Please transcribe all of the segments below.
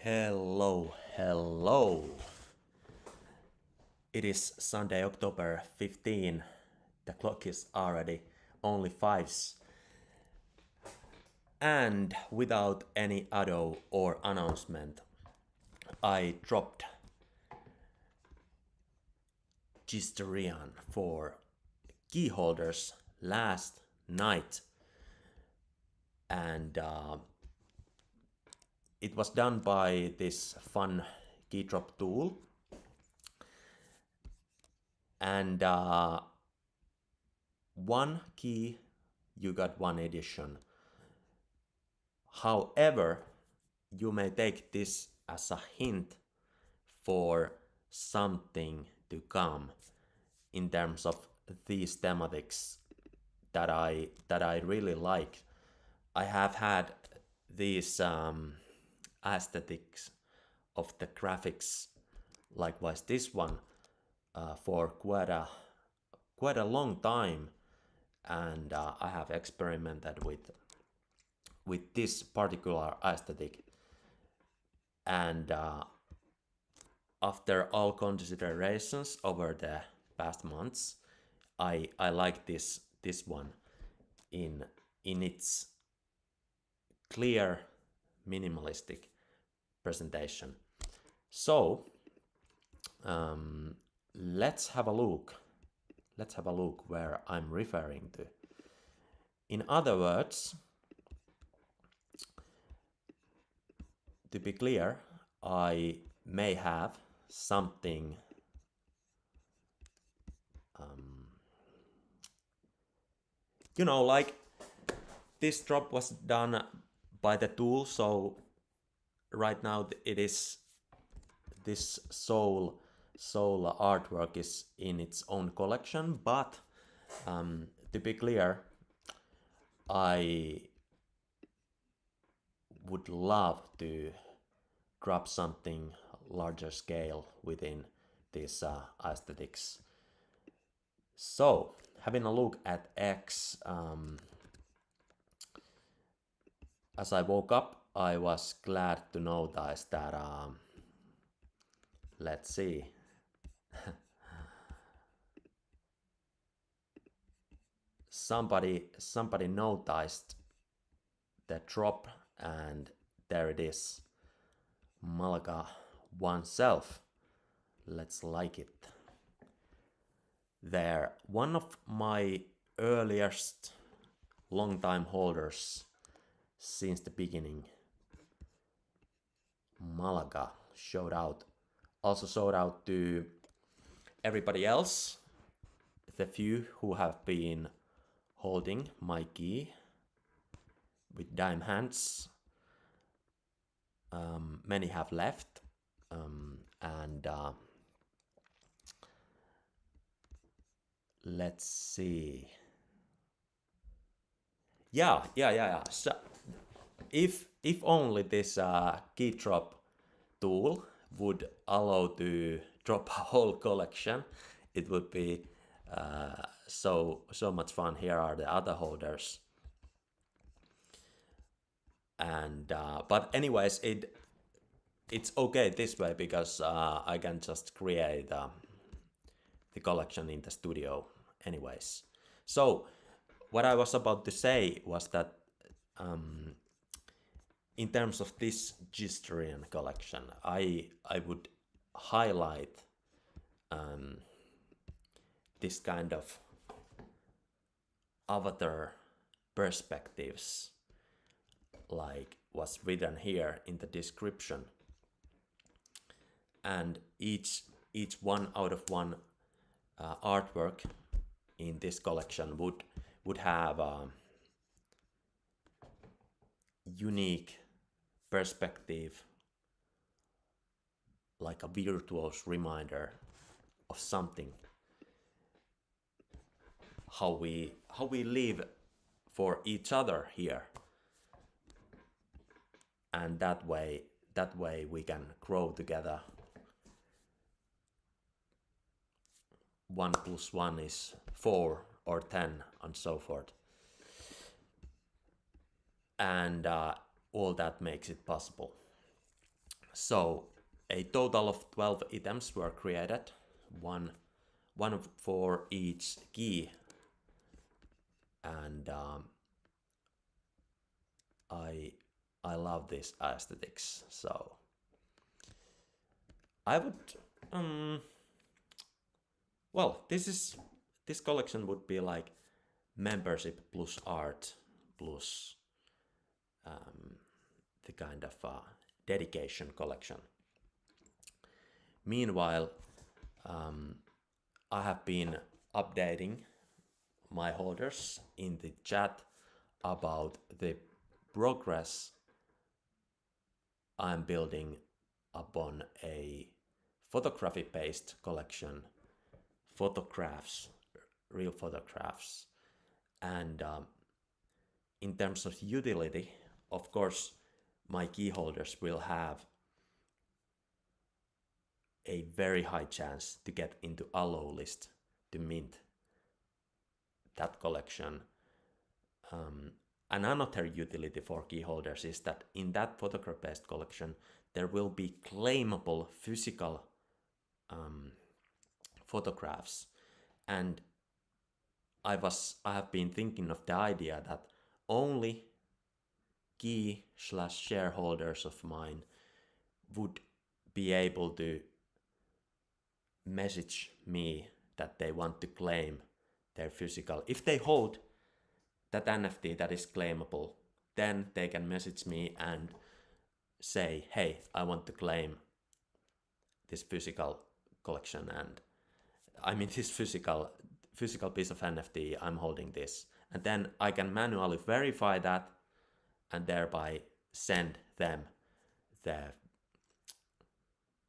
Hello. It is Sunday, October 15. The clock is already only 5s. And without any ado or announcement, I dropped Qistarian for key holders last night. And it was done by this fun key drop tool. And one key, you got one edition. However, you may take this as a hint for something to come in terms of these thematics that I really like. I have had these aesthetics of the graphics, likewise this one, for quite a long time, and I have experimented with this particular aesthetic, and after all considerations over the past months, I like this one in its clear minimalistic presentation. So let's have a look where I'm referring to. In other words, to be clear, I may have something like this drop was done by the tool, so right now it is this soul artwork is in its own collection, but to be clear, I would love to drop something larger scale within these aesthetics. So, having a look at X, as I woke up, I was glad to notice that, let's see, somebody noticed the drop, and there it is, Malaga oneself. Let's like it. They're one of my earliest long-time holders since the beginning. Malaga, shout out. Also shout out to everybody else, the few who have been holding my key with dime hands. Many have left, and let's see. Yeah. So if only this key drop tool would allow to drop a whole collection, it would be so much fun. Here are the other holders, and but anyways, it's okay this way because I can just create the collection in the studio anyways. So what I was about to say was that in terms of this Qistarian collection, I would highlight this kind of avatar perspectives, like was written here in the description, and each one out of one artwork in this collection would have a unique perspective, like a virtuous reminder of something, how we live for each other here, and that way we can grow together. 1 + 1 is 4 or 10 and so forth, and all that makes it possible. So a total of 12 items were created, one for each key, and I love this aesthetics. So I would well, this collection would be like membership plus art plus the kind of dedication collection. Meanwhile, I have been updating my holders in the chat about the progress I'm building upon a photography based collection, photographs, real photographs. And in terms of utility, of course, my key holders will have a very high chance to get into allow list to mint that collection. And another utility for key holders is that in that photograph based collection there will be claimable physical photographs, and I have been thinking of the idea that only key / shareholders of mine would be able to message me that they want to claim their physical. If they hold that NFT that is claimable, then they can message me and say, hey, I want to claim this physical collection, and I mean this physical piece of NFT, I'm holding this. And then I can manually verify that and thereby send them the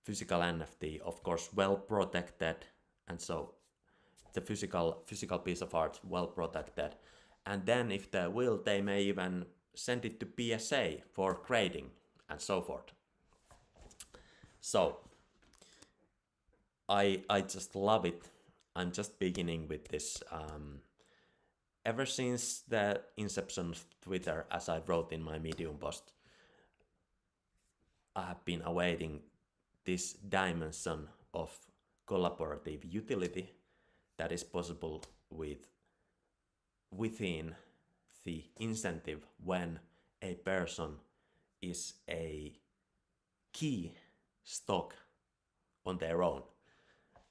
physical NFT, of course well protected, and so the physical piece of art well protected. And then if they will, they may even send it to PSA for grading and so forth. So I just love it. I'm just beginning with this. Ever since the inception of Twitter, as I wrote in my Medium post, I have been awaiting this dimension of collaborative utility that is possible within the incentive when a person is a key stock on their own,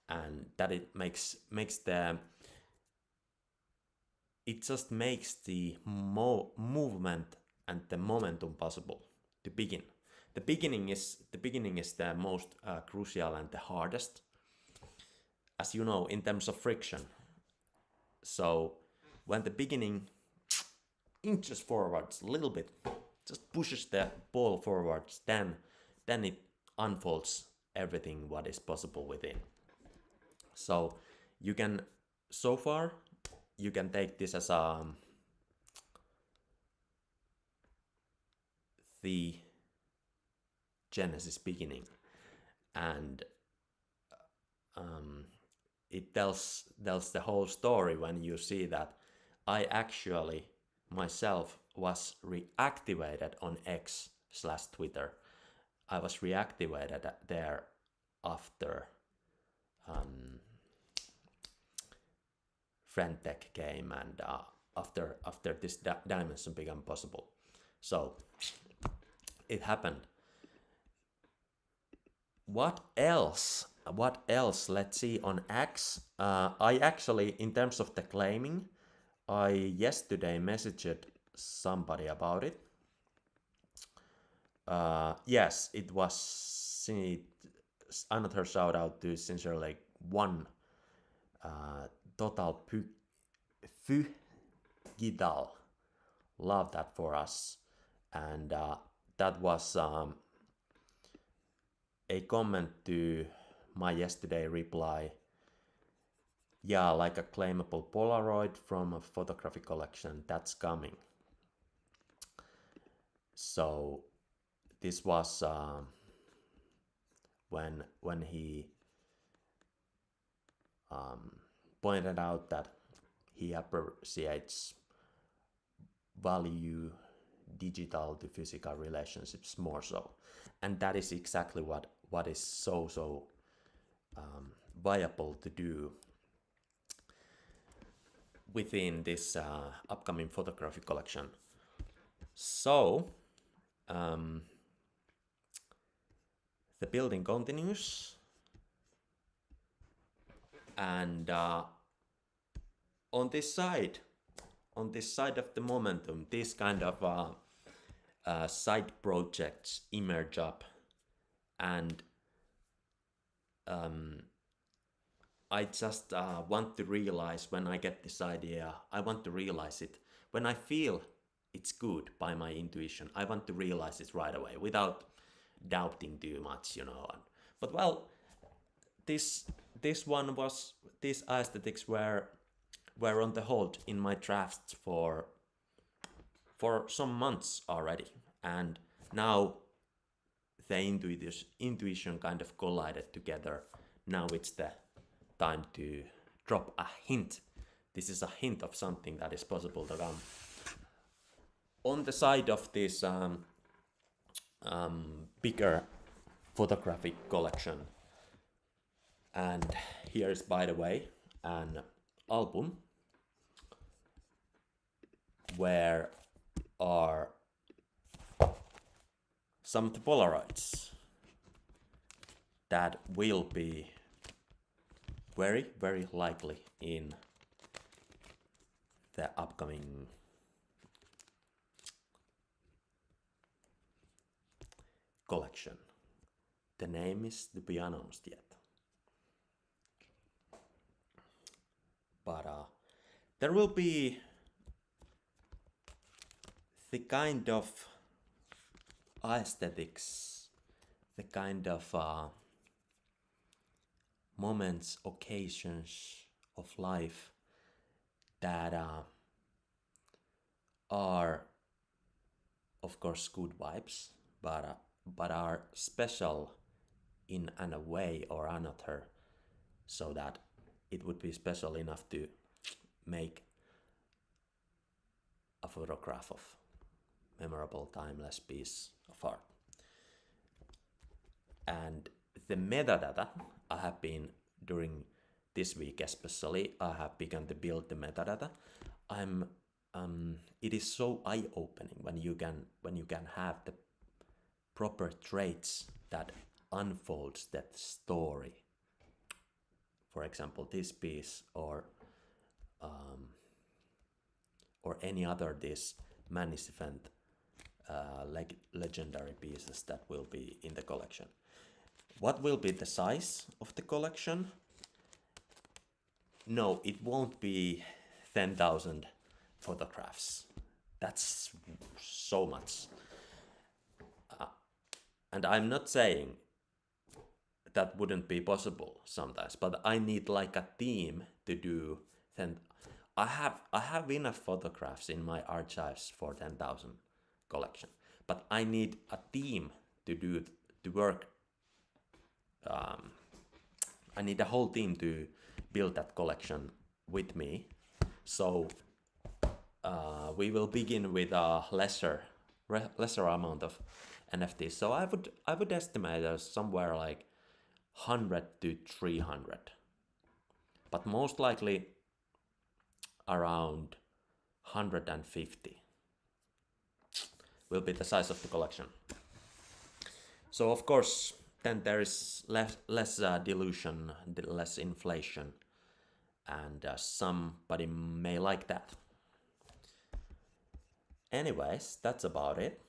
and that it makes the movement and the momentum possible to begin. The beginning is the most crucial and the hardest, as you know, in terms of friction. So when the beginning inches forwards a little bit, just pushes the ball forwards, then it unfolds everything what is possible within. So you can take this as the Genesis beginning, and it tells the whole story when you see that I actually myself was reactivated on X / Twitter. I was reactivated there after Friendtech came, and after this dimension became possible. So it happened. What else? Let's see. On X, I actually, in terms of the claiming, I yesterday messaged somebody about it. Yes, it was another shout out to Sincerely One, Total Fugidal. Love that for us. And that was a comment to my yesterday reply. Yeah, like a claimable Polaroid from a photography collection, that's coming. So this was when he pointed out that he appreciates value digital to physical relationships more so, and that is exactly what is so viable to do within this upcoming photography collection. So the building continues, and on this side of the momentum, this kind of side projects emerge up, and I just want to realize when I get this idea, I want to realize it when I feel it's good by my intuition. I want to realize it right away without doubting too much, you know. But well, this these aesthetics were on the hold in my drafts for some months already, and now the intuition kind of collided together. Now it's the time to drop a hint. This is a hint of something that is possible to come. On the side of this bigger photographic collection, and here is, by the way, an album where are some of the Polaroids that will be very likely in the upcoming collection. The name is to be announced yet, but there will be the kind of aesthetics, the kind of moments, occasions of life that are, of course, good vibes, but are special in a way or another, so that it would be special enough to make a photograph of memorable, timeless piece of art. And the metadata I have been, during this week especially, I have begun to build the metadata. It is so eye-opening when you can have the proper traits that unfolds that story. For example, this piece or any other this magnificent legendary pieces that will be in the collection. What will be the size of the collection? No, it won't be 10,000 photographs. That's so much. And I'm not saying that wouldn't be possible sometimes, but I need like a team to do. Then I have enough photographs in my archives for 10,000 collection, but I need a team to work. I need a whole team to build that collection with me. So we will begin with a lesser amount of NFTs. So I would estimate as somewhere like 100 to 300, but most likely around 150 will be the size of the collection. So of course, then there is less dilution, less inflation, and somebody may like that. Anyways, that's about it.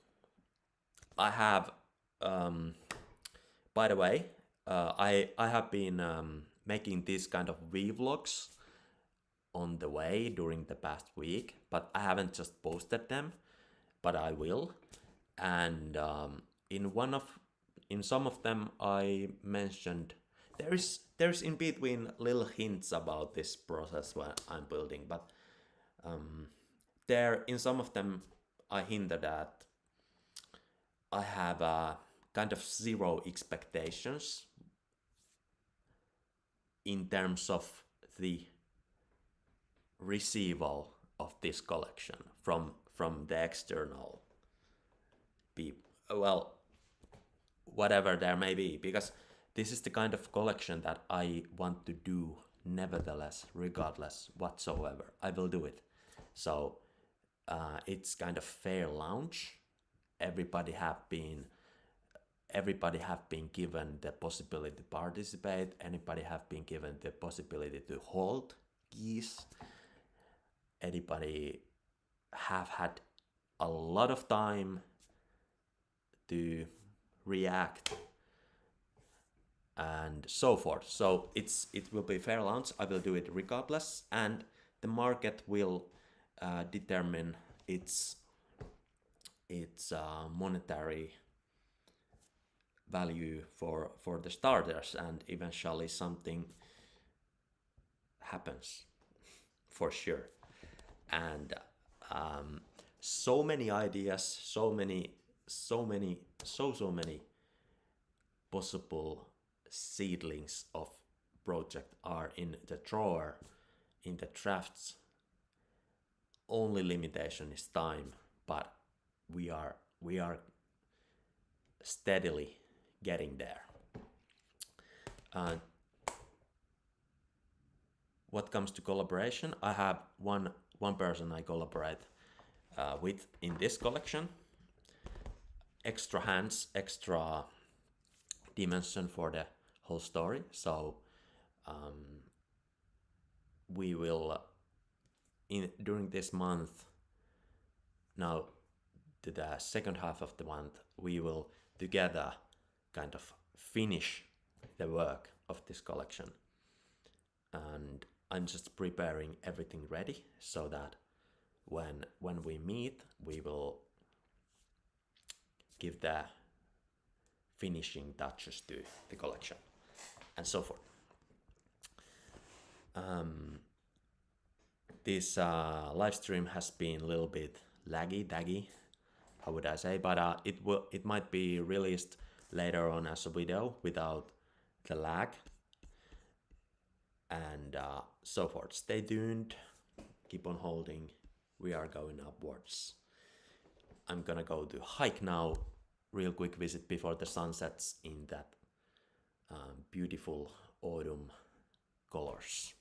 I have, by the way, I have been making these kind of vlogs on the way during the past week, but I haven't just posted them, but I will. And in some of them I mentioned there's in between little hints about this process when I'm building, but there in some of them I hinted that I have kind of zero expectations in terms of the receival of this collection from the external be, well, whatever there may be, because this is the kind of collection that I want to do nevertheless, regardless whatsoever. I will do it. So it's kind of fair launch. Everybody have been given the possibility to participate. Anybody have been given the possibility to hold keys. Anybody have had a lot of time to react and so forth. So it will be fair launch. I will do it regardless, and the market will determine its monetary value for the starters, and eventually something happens for sure. And so many ideas, so many possible seedlings of project are in the drawer, in the drafts. Only limitation is time, but we are steadily getting there. What comes to collaboration, I have one person I collaborate with in this collection. Extra hands, extra dimension for the whole story. So we will during this month, now to the second half of the month, we will together kind of finish the work of this collection. And I'm just preparing everything ready so that when we meet, we will give the finishing touches to the collection and so forth. This live stream has been a little bit laggy, how would I say, but it might be released later on as a video without the lag and so forth. Stay tuned, keep on holding, we are going upwards. I'm gonna go to hike now, real quick visit before the sun sets in that beautiful autumn colors.